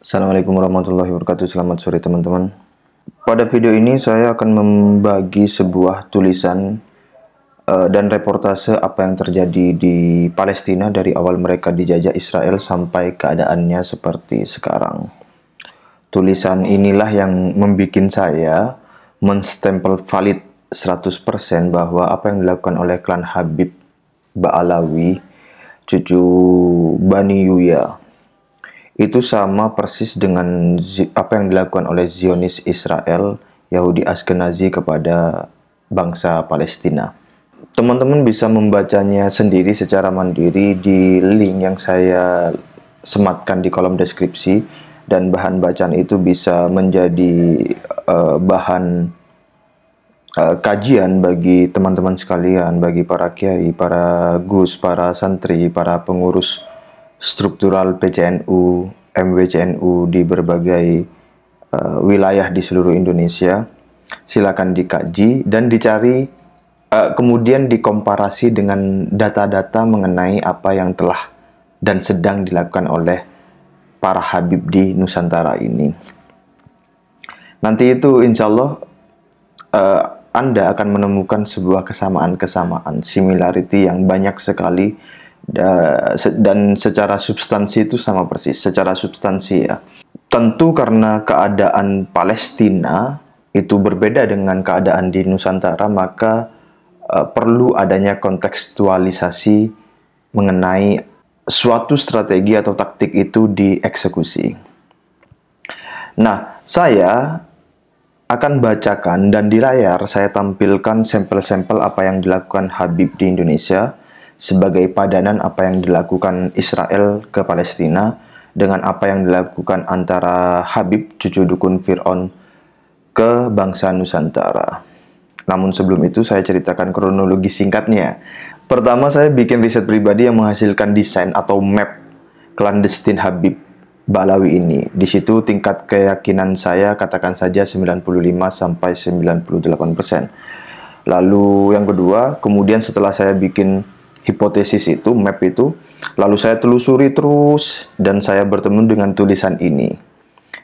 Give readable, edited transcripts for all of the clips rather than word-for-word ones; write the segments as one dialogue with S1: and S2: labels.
S1: Assalamualaikum warahmatullahi wabarakatuh. Selamat sore teman-teman. Pada video ini saya akan membagi sebuah tulisan dan reportase apa yang terjadi di Palestina dari awal mereka dijajah Israel sampai keadaannya seperti sekarang. Tulisan inilah yang membuat saya menstempel valid 100% bahwa apa yang dilakukan oleh klan Habib Ba'alawi, cucu Bani Yuya, itu sama persis dengan apa yang dilakukan oleh Zionis Israel, Yahudi Ashkenazi kepada bangsa Palestina. Teman-teman bisa membacanya sendiri secara mandiri di link yang saya sematkan di kolom deskripsi, dan bahan bacaan itu bisa menjadi bahan kajian bagi teman-teman sekalian, bagi para kiai, para gus, para santri, para pengurus struktural PCNU, MWCNU di berbagai wilayah di seluruh Indonesia. Silakan dikaji dan dicari, kemudian dikomparasi dengan data-data mengenai apa yang telah dan sedang dilakukan oleh para Habib di Nusantara ini. Nanti itu insya Allah Anda akan menemukan sebuah kesamaan-kesamaan, similarity yang banyak sekali. Dan secara substansi itu sama persis. Secara substansi ya, tentu karena keadaan Palestina itu berbeda dengan keadaan di Nusantara, maka perlu adanya kontekstualisasi mengenai suatu strategi atau taktik itu dieksekusi. Nah, saya akan bacakan dan di layar saya tampilkan sampel-sampel apa yang dilakukan Habib di Indonesia sebagai padanan apa yang dilakukan Israel ke Palestina dengan apa yang dilakukan antara Habib, cucu dukun Fir'aun, ke bangsa Nusantara. Namun sebelum itu saya ceritakan kronologi singkatnya. Pertama, saya bikin riset pribadi yang menghasilkan desain atau map clandestine Habib Ba'alawi ini. Di situ tingkat keyakinan saya katakan saja 95-98%. Lalu yang kedua, kemudian setelah saya bikin hipotesis itu, map itu, lalu saya telusuri terus dan saya bertemu dengan tulisan ini,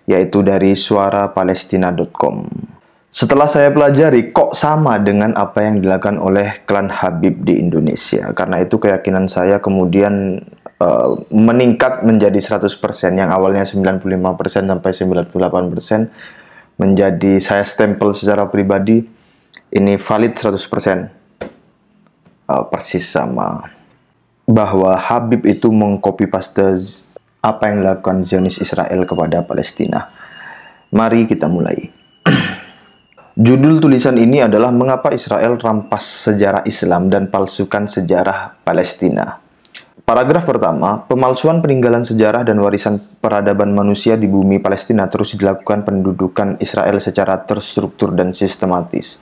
S1: yaitu dari suarapalestina.com. Setelah saya pelajari, kok sama dengan apa yang dilakukan oleh klan Habib di Indonesia. Karena itu keyakinan saya kemudian meningkat menjadi 100%, yang awalnya 95% sampai 98%, menjadi saya stempel secara pribadi, ini valid 100%. Persis sama, bahwa Habib itu mengcopy paste apa yang dilakukan Zionis Israel kepada Palestina. Mari kita mulai. Judul tulisan ini adalah Mengapa Israel Rampas Sejarah Islam dan Palsukan Sejarah Palestina. Paragraf pertama, pemalsuan peninggalan sejarah dan warisan peradaban manusia di bumi Palestina terus dilakukan pendudukan Israel secara terstruktur dan sistematis.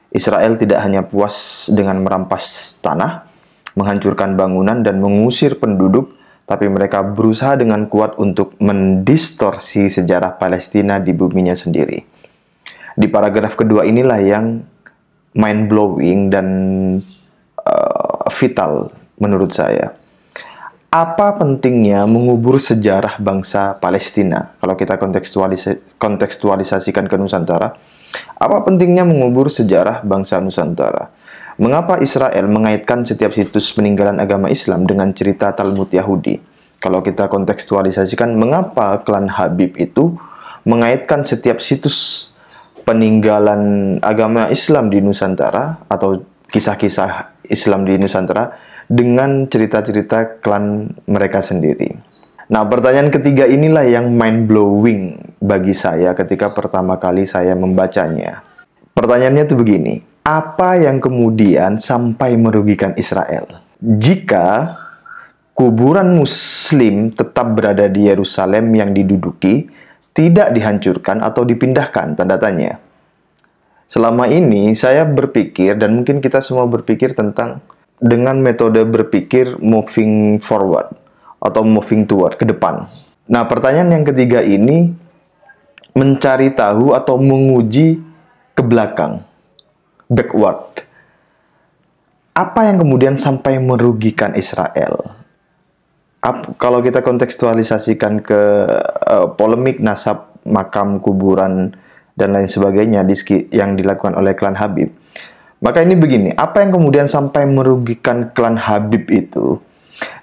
S1: Israel tidak hanya puas dengan merampas tanah, menghancurkan bangunan, dan mengusir penduduk, tapi mereka berusaha dengan kuat untuk mendistorsi sejarah Palestina di buminya sendiri. Di paragraf kedua inilah yang mind-blowing dan vital menurut saya. Apa pentingnya mengubur sejarah bangsa Palestina? Kalau kita kontekstualisasikan ke Nusantara, apa pentingnya mengubur sejarah bangsa Nusantara? Mengapa Israel mengaitkan setiap situs peninggalan agama Islam dengan cerita Talmud Yahudi? Kalau kita kontekstualisasikan, mengapa klan Habib itu mengaitkan setiap situs peninggalan agama Islam di Nusantara atau kisah-kisah Islam di Nusantara dengan cerita-cerita klan mereka sendiri? Nah, pertanyaan ketiga inilah yang mind-blowing bagi saya ketika pertama kali saya membacanya. Pertanyaannya tuh begini, apa yang kemudian sampai merugikan Israel? Jika kuburan Muslim tetap berada di Yerusalem yang diduduki, tidak dihancurkan atau dipindahkan, tanda tanya. Selama ini saya berpikir, dan mungkin kita semua berpikir tentang dengan metode berpikir moving forward atau moving toward, ke depan. Nah, pertanyaan yang ketiga ini mencari tahu atau menguji ke belakang, backward. Apa yang kemudian sampai merugikan Israel? Kalau kita kontekstualisasikan ke polemik nasab, makam, kuburan, dan lain sebagainya yang dilakukan oleh klan Habib, maka ini begini, apa yang kemudian sampai merugikan klan Habib itu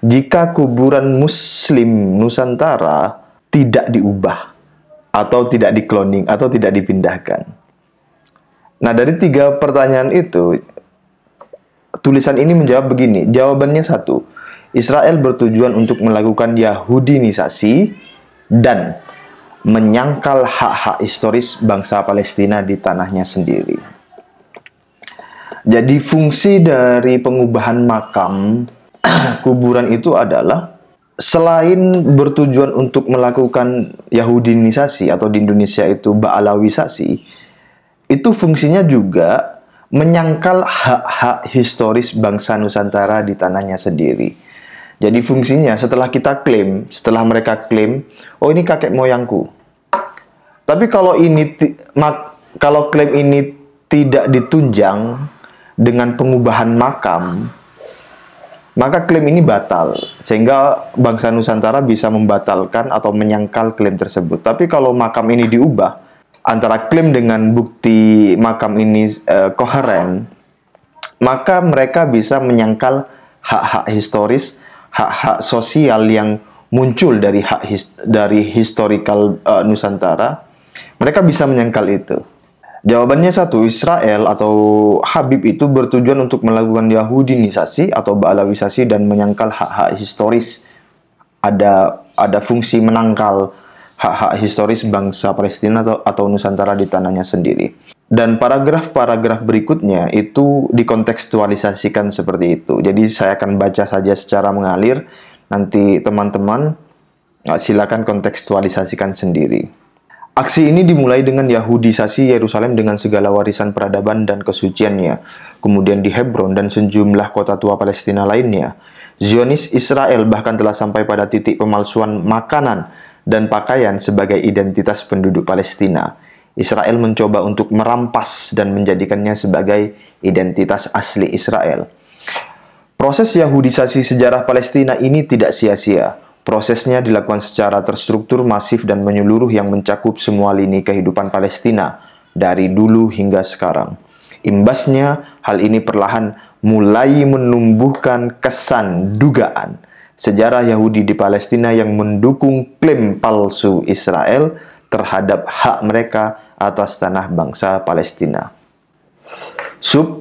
S1: jika kuburan Muslim Nusantara tidak diubah atau tidak dikloning atau tidak dipindahkan? Nah, dari 3 pertanyaan itu, tulisan ini menjawab begini. Jawabannya satu, Israel bertujuan untuk melakukan Yahudinisasi dan menyangkal hak-hak historis bangsa Palestina di tanahnya sendiri. Jadi fungsi dari pengubahan makam kuburan itu adalah selain bertujuan untuk melakukan Yahudinisasi atau di Indonesia itu Ba'alawisasi, itu fungsinya juga menyangkal hak-hak historis bangsa Nusantara di tanahnya sendiri. Jadi fungsinya setelah mereka klaim, oh ini kakek moyangku. Tapi kalau klaim ini tidak ditunjang dengan pengubahan makam, maka klaim ini batal, sehingga bangsa Nusantara bisa membatalkan atau menyangkal klaim tersebut. Tapi kalau makam ini diubah, antara klaim dengan bukti makam ini koheren, maka mereka bisa menyangkal hak-hak historis, hak-hak sosial yang muncul dari historical Nusantara. Mereka bisa menyangkal itu. Jawabannya satu, Israel atau Habib itu bertujuan untuk melakukan Yahudinisasi atau Ba'alawisasi dan menyangkal hak-hak historis. Ada fungsi menangkal hak-hak historis bangsa Palestina atau Nusantara di tanahnya sendiri. Dan paragraf-paragraf berikutnya itu dikontekstualisasikan seperti itu. Jadi saya akan baca saja secara mengalir. Nanti teman-teman silakan kontekstualisasikan sendiri. Aksi ini dimulai dengan Yahudisasi Yerusalem dengan segala warisan peradaban dan kesuciannya, kemudian di Hebron dan sejumlah kota tua Palestina lainnya. Zionis Israel bahkan telah sampai pada titik pemalsuan makanan dan pakaian sebagai identitas penduduk Palestina. Israel mencoba untuk merampas dan menjadikannya sebagai identitas asli Israel. Proses Yahudisasi sejarah Palestina ini tidak sia-sia. Prosesnya dilakukan secara terstruktur, masif, dan menyeluruh yang mencakup semua lini kehidupan Palestina, dari dulu hingga sekarang. Imbasnya, hal ini perlahan mulai menumbuhkan kesan dugaan sejarah Yahudi di Palestina yang mendukung klaim palsu Israel terhadap hak mereka atas tanah bangsa Palestina.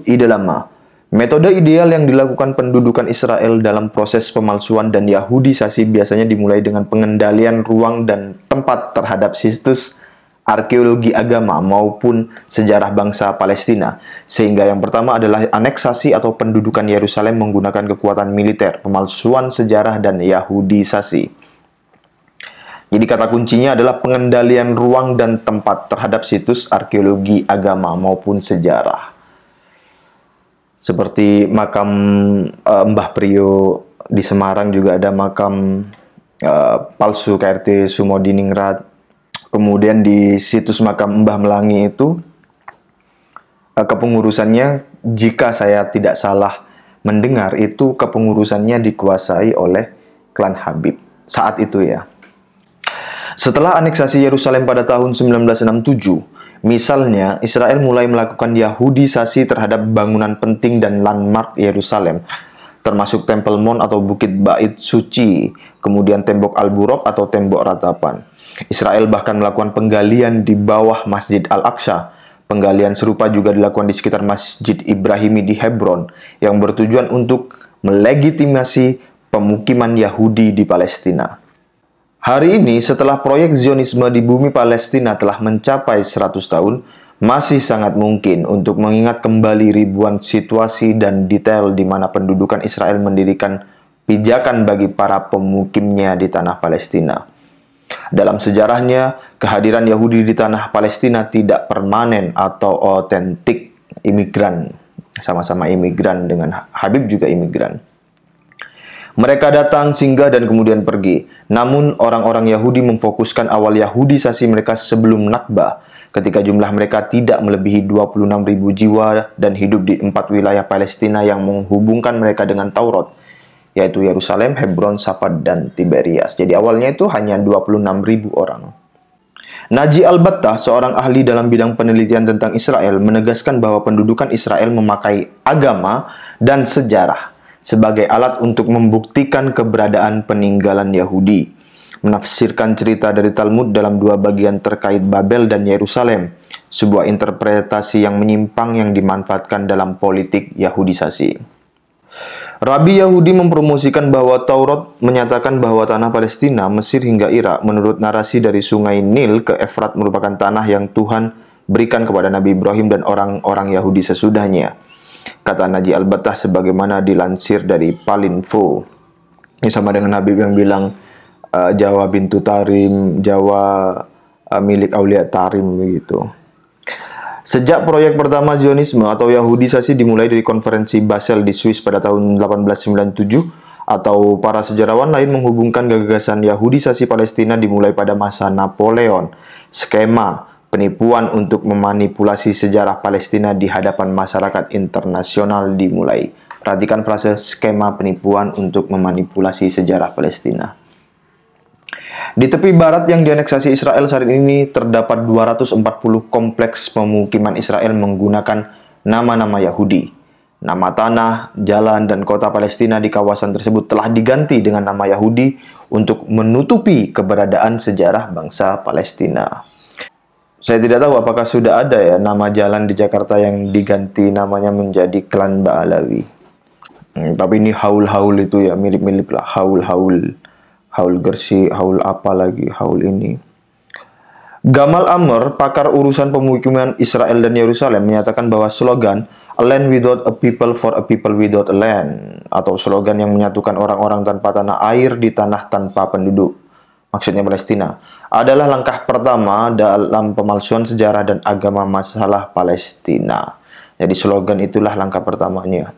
S1: Ide lama. Metode ideal yang dilakukan pendudukan Israel dalam proses pemalsuan dan Yahudisasi biasanya dimulai dengan pengendalian ruang dan tempat terhadap situs arkeologi agama maupun sejarah bangsa Palestina. Sehingga yang pertama adalah aneksasi atau pendudukan Yerusalem menggunakan kekuatan militer, pemalsuan sejarah, dan Yahudisasi. Jadi kata kuncinya adalah pengendalian ruang dan tempat terhadap situs arkeologi agama maupun sejarah. Seperti makam Mbah Priyo di Semarang, juga ada makam palsu KRT Sumodiningrat. Kemudian di situs makam Mbah Melangi itu kepengurusannya, jika saya tidak salah mendengar, itu kepengurusannya dikuasai oleh klan Habib saat itu ya. Setelah aneksasi Yerusalem pada tahun 1967, misalnya, Israel mulai melakukan Yahudisasi terhadap bangunan penting dan landmark Yerusalem, termasuk Temple Mount atau Bukit Bait Suci, kemudian Tembok Al-Buraq atau Tembok Ratapan. Israel bahkan melakukan penggalian di bawah Masjid Al-Aqsa. Penggalian serupa juga dilakukan di sekitar Masjid Ibrahimi di Hebron, yang bertujuan untuk melegitimasi pemukiman Yahudi di Palestina. Hari ini, setelah proyek Zionisme di bumi Palestina telah mencapai 100 tahun, masih sangat mungkin untuk mengingat kembali ribuan situasi dan detail di mana pendudukan Israel mendirikan pijakan bagi para pemukimnya di tanah Palestina. Dalam sejarahnya, kehadiran Yahudi di tanah Palestina tidak permanen atau otentik. Imigran, sama-sama imigran, dengan Habib juga imigran. Mereka datang, singgah, dan kemudian pergi. Namun, orang-orang Yahudi memfokuskan awal Yahudisasi mereka sebelum Nakba, ketika jumlah mereka tidak melebihi 26.000 jiwa dan hidup di 4 wilayah Palestina yang menghubungkan mereka dengan Taurat. yaitu Yerusalem, Hebron, Safad, dan Tiberias. Jadi awalnya itu hanya 26.000 orang. Naji Al-Battah, seorang ahli dalam bidang penelitian tentang Israel, menegaskan bahwa pendudukan Israel memakai agama dan sejarah sebagai alat untuk membuktikan keberadaan peninggalan Yahudi. Menafsirkan cerita dari Talmud dalam dua bagian terkait Babel dan Yerusalem, sebuah interpretasi yang menyimpang yang dimanfaatkan dalam politik Yahudisasi. Rabi Yahudi mempromosikan bahwa Taurat menyatakan bahwa tanah Palestina, Mesir hingga Irak menurut narasi dari sungai Nil ke Efrat merupakan tanah yang Tuhan berikan kepada Nabi Ibrahim dan orang-orang Yahudi sesudahnya. Kata Naji Al-Battah sebagaimana dilansir dari Palinfo. Ini sama dengan Habib yang bilang Jawa bintu Tarim, Jawa milik Aulia Tarim begitu. Sejak proyek pertama Zionisme atau Yahudisasi dimulai dari konferensi Basel di Swiss pada tahun 1897, atau para sejarawan lain menghubungkan gagasan Yahudisasi Palestina dimulai pada masa Napoleon. Skema penipuan untuk memanipulasi sejarah Palestina di hadapan masyarakat internasional dimulai. Perhatikan frase skema penipuan untuk memanipulasi sejarah Palestina. Di tepi barat yang dianeksasi Israel saat ini terdapat 240 kompleks pemukiman Israel menggunakan nama-nama Yahudi. Nama tanah, jalan, dan kota Palestina di kawasan tersebut telah diganti dengan nama Yahudi untuk menutupi keberadaan sejarah bangsa Palestina. Saya tidak tahu apakah sudah ada ya nama jalan di Jakarta yang diganti namanya menjadi Klan Ba'alawi. Tapi ini haul-haul itu ya, mirip-mirip lah, haul-haul. Haul Gersi, haul apa lagi, haul ini. Gamal Amr, pakar urusan pemukiman Israel dan Yerusalem, menyatakan bahwa slogan "A land without a people for a people without a land", atau slogan yang menyatukan orang-orang tanpa tanah air di tanah tanpa penduduk, maksudnya Palestina, adalah langkah pertama dalam pemalsuan sejarah dan agama masalah Palestina. Jadi slogan itulah langkah pertamanya.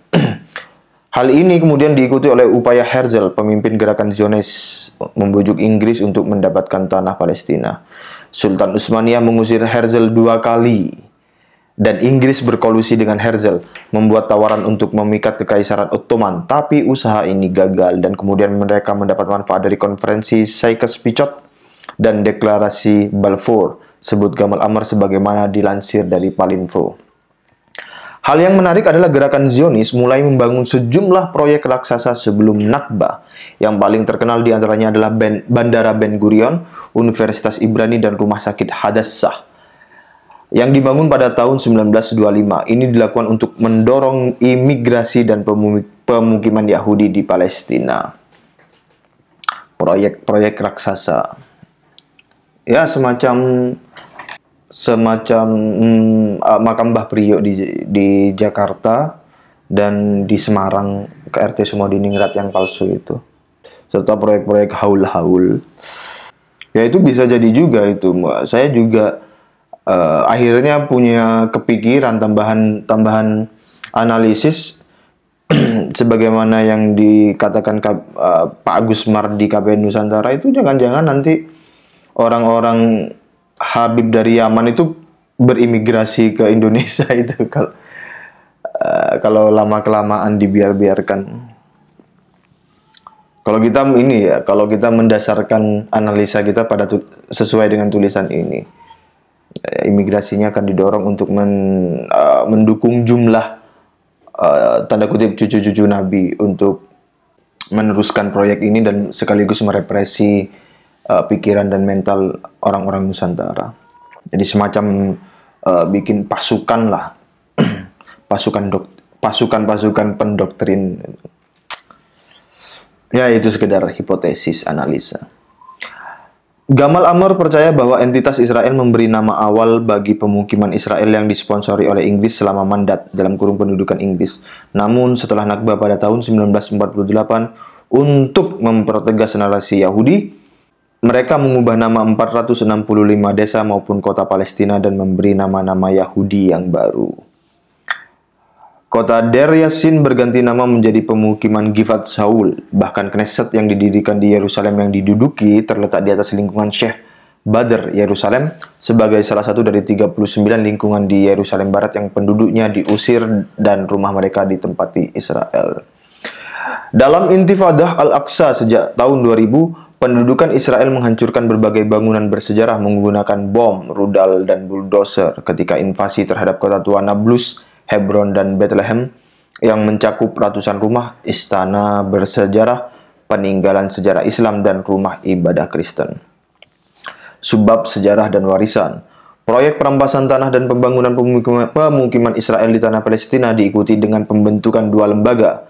S1: Hal ini kemudian diikuti oleh upaya Herzl, pemimpin gerakan Zionis, membujuk Inggris untuk mendapatkan tanah Palestina. Sultan Utsmaniyah mengusir Herzl 2 kali, dan Inggris berkolusi dengan Herzl, membuat tawaran untuk memikat Kekaisaran Ottoman, tapi usaha ini gagal, dan kemudian mereka mendapat manfaat dari konferensi Sykes-Picot dan deklarasi Balfour, sebut Gamal Amr sebagaimana dilansir dari Palinfo. Hal yang menarik adalah gerakan Zionis mulai membangun sejumlah proyek raksasa sebelum Nakba. Yang paling terkenal diantaranya adalah Bandara Ben Gurion, Universitas Ibrani, dan Rumah Sakit Hadassah yang dibangun pada tahun 1925. Ini dilakukan untuk mendorong imigrasi dan pemukiman Yahudi di Palestina. Proyek-proyek raksasa. Ya, semacam makam Mbah Priok di Jakarta dan di Semarang ke RT Sumodiningrat yang palsu itu, serta proyek-proyek haul-haul. Ya itu bisa jadi juga itu. Saya juga akhirnya punya kepikiran tambahan analisis sebagaimana yang dikatakan Pak Agus Mardi KPN Nusantara itu, jangan-jangan nanti orang-orang Habib dari Yaman itu berimigrasi ke Indonesia itu kalau lama-kelamaan dibiarkan. Kalau kita mendasarkan analisa kita sesuai dengan tulisan ini, imigrasinya akan didorong untuk mendukung jumlah tanda kutip cucu-cucu Nabi untuk meneruskan proyek ini dan sekaligus merepresi pikiran dan mental orang-orang Nusantara. Jadi semacam bikin pasukan lah, pasukan pendoktrin. Ya itu sekedar hipotesis analisa. Gamal Amr percaya bahwa entitas Israel memberi nama awal bagi pemukiman Israel yang disponsori oleh Inggris selama mandat dalam kurung pendudukan Inggris. Namun setelah Nakba pada tahun 1948, untuk mempertegas narasi Yahudi, mereka mengubah nama 465 desa maupun kota Palestina dan memberi nama-nama Yahudi yang baru. Kota Der Yassin berganti nama menjadi pemukiman Givat Shaul. Bahkan Knesset yang didirikan di Yerusalem yang diduduki terletak di atas lingkungan Sheikh Badr, Yerusalem, sebagai salah satu dari 39 lingkungan di Yerusalem Barat yang penduduknya diusir dan rumah mereka ditempati Israel. Dalam Intifadah Al-Aqsa sejak tahun 2000, pendudukan Israel menghancurkan berbagai bangunan bersejarah menggunakan bom, rudal, dan bulldozer ketika invasi terhadap kota tua Nablus, Hebron, dan Bethlehem yang mencakup ratusan rumah, istana bersejarah, peninggalan sejarah Islam, dan rumah ibadah Kristen. Subbab sejarah dan warisan. Proyek perampasan tanah dan pembangunan pemukiman Israel di tanah Palestina diikuti dengan pembentukan dua lembaga,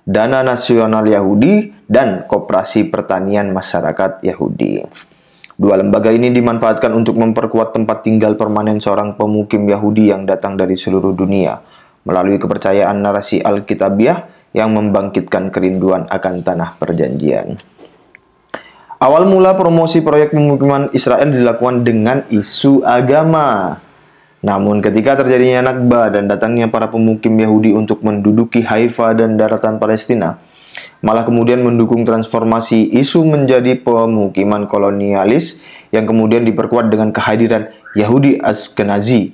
S1: Dana Nasional Yahudi dan Koperasi Pertanian Masyarakat Yahudi. Dua lembaga ini dimanfaatkan untuk memperkuat tempat tinggal permanen seorang pemukim Yahudi yang datang dari seluruh dunia, melalui kepercayaan narasi Alkitabiah yang membangkitkan kerinduan akan tanah perjanjian. Awal mula promosi proyek pemukiman Israel dilakukan dengan isu agama. Namun ketika terjadinya Nakba dan datangnya para pemukim Yahudi untuk menduduki Haifa dan daratan Palestina, malah kemudian mendukung transformasi isu menjadi pemukiman kolonialis yang kemudian diperkuat dengan kehadiran Yahudi Ashkenazi.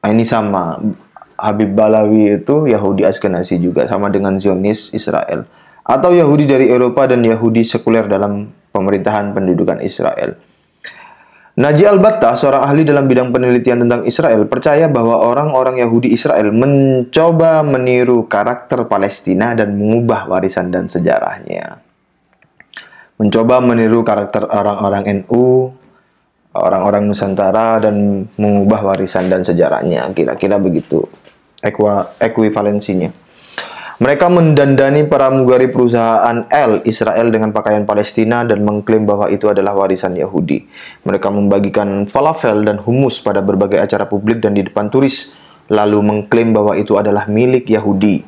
S1: Nah, ini sama, Habib Balawi itu Yahudi Ashkenazi juga, sama dengan Zionis Israel, atau Yahudi dari Eropa dan Yahudi sekuler dalam pemerintahan pendudukan Israel. Naji Al-Battah, seorang ahli dalam bidang penelitian tentang Israel, percaya bahwa orang-orang Yahudi Israel mencoba meniru karakter Palestina dan mengubah warisan dan sejarahnya. Mencoba meniru karakter orang-orang NU, orang-orang Nusantara, dan mengubah warisan dan sejarahnya. Kira-kira begitu ekuivalensinya. Mereka mendandani pramugari perusahaan Israel dengan pakaian Palestina dan mengklaim bahwa itu adalah warisan Yahudi. Mereka membagikan falafel dan hummus pada berbagai acara publik dan di depan turis, lalu mengklaim bahwa itu adalah milik Yahudi.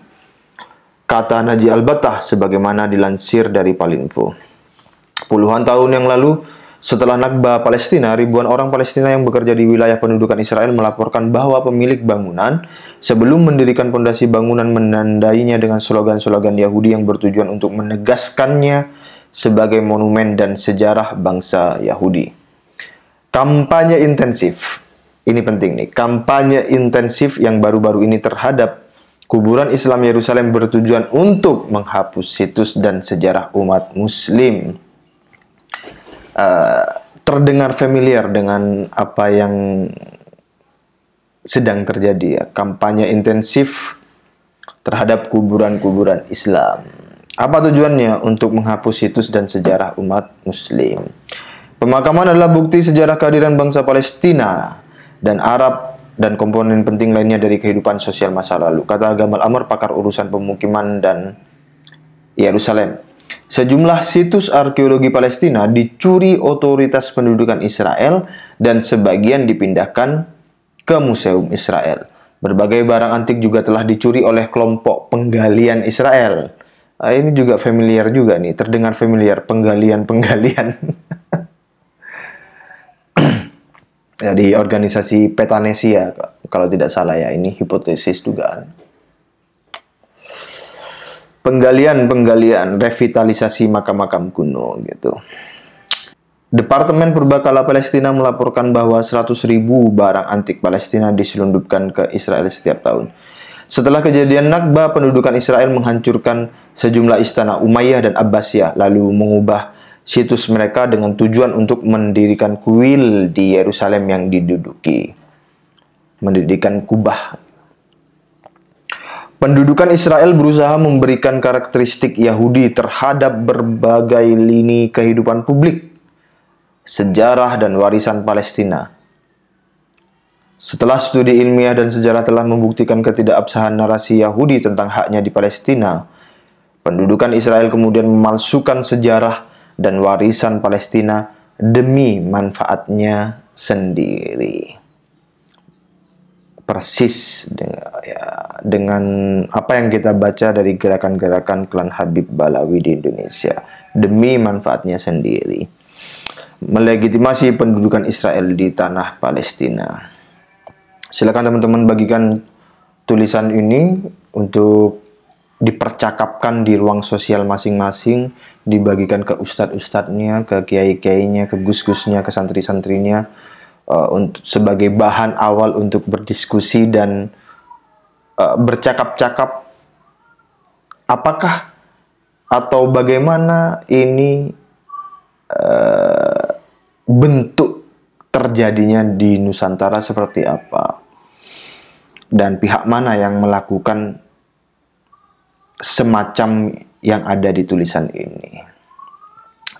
S1: Kata Naji Al-Battah sebagaimana dilansir dari Palinfo. Puluhan tahun yang lalu, setelah Nakba Palestina, ribuan orang Palestina yang bekerja di wilayah pendudukan Israel melaporkan bahwa pemilik bangunan sebelum mendirikan pondasi bangunan menandainya dengan slogan-slogan Yahudi yang bertujuan untuk menegaskannya sebagai monumen dan sejarah bangsa Yahudi. Kampanye intensif, ini penting nih, kampanye intensif yang baru-baru ini terhadap kuburan Islam Yerusalem bertujuan untuk menghapus situs dan sejarah umat Muslim. Terdengar familiar dengan apa yang sedang terjadi ya, kampanye intensif terhadap kuburan-kuburan Islam. Apa tujuannya? Untuk menghapus situs dan sejarah umat Muslim. Pemakaman adalah bukti sejarah kehadiran bangsa Palestina dan Arab dan komponen penting lainnya dari kehidupan sosial masa lalu, kata Gamal Amr, pakar urusan pemukiman dan Yerusalem. Sejumlah situs arkeologi Palestina dicuri otoritas pendudukan Israel dan sebagian dipindahkan ke Museum Israel. Berbagai barang antik juga telah dicuri oleh kelompok penggalian Israel. Ini juga familiar juga nih, terdengar familiar, penggalian. Ya, di organisasi Petanesia, kalau tidak salah ya, ini hipotesis dugaan. Penggalian, revitalisasi makam-makam kuno gitu. Departemen Purbakala Palestina melaporkan bahwa 100.000 barang antik Palestina diselundupkan ke Israel setiap tahun. Setelah kejadian Nakba, pendudukan Israel menghancurkan sejumlah istana Umayyah dan Abbasiyah, lalu mengubah situs mereka dengan tujuan untuk mendirikan kuil di Yerusalem yang diduduki. Mendirikan kubah. Pendudukan Israel berusaha memberikan karakteristik Yahudi terhadap berbagai lini kehidupan publik, sejarah, dan warisan Palestina. Setelah studi ilmiah dan sejarah telah membuktikan ketidakabsahan narasi Yahudi tentang haknya di Palestina, pendudukan Israel kemudian memalsukan sejarah dan warisan Palestina demi manfaatnya sendiri. Persis dengan apa yang kita baca dari gerakan-gerakan klan Habib Balawi di Indonesia, demi manfaatnya sendiri, melegitimasi pendudukan Israel di tanah Palestina. Silakan teman-teman bagikan tulisan ini untuk dipercakapkan di ruang sosial masing-masing, dibagikan ke ustadz-ustadznya, ke kiai-kiainya, ke gus-gusnya, ke santri-santrinya, untuk sebagai bahan awal untuk berdiskusi dan bercakap-cakap apakah atau bagaimana ini bentuk terjadinya di Nusantara seperti apa, dan pihak mana yang melakukan semacam yang ada di tulisan ini.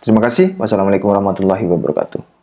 S1: Terima kasih. Wassalamualaikum warahmatullahi wabarakatuh.